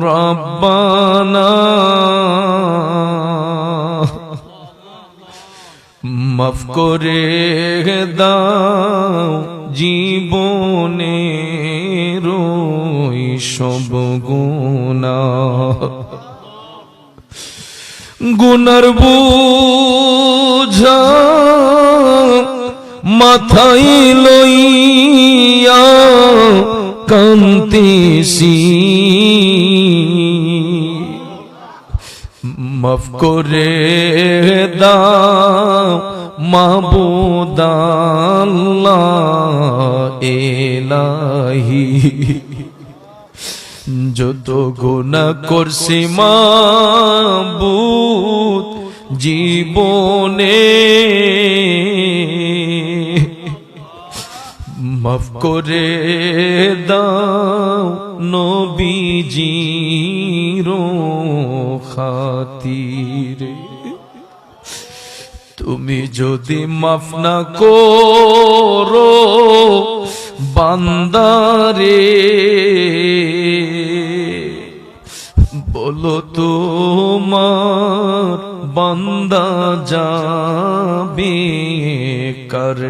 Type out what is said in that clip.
রব্বানা মাফ করে দাও জীবনের সব গুনাহ, গুনার বোঝা মাথায় লইয়া কান্দিছি, মাফ করে দাও মাবুদ আল্লাহ ইলাহি। যত গুনাহ করছি মাবুদ জীবনে, মাফ করে দাও নবীজির খাতিরে। তুমি যদি মাফ না করো বান্দারে, বলো তোমার বান্দা যাবে কার।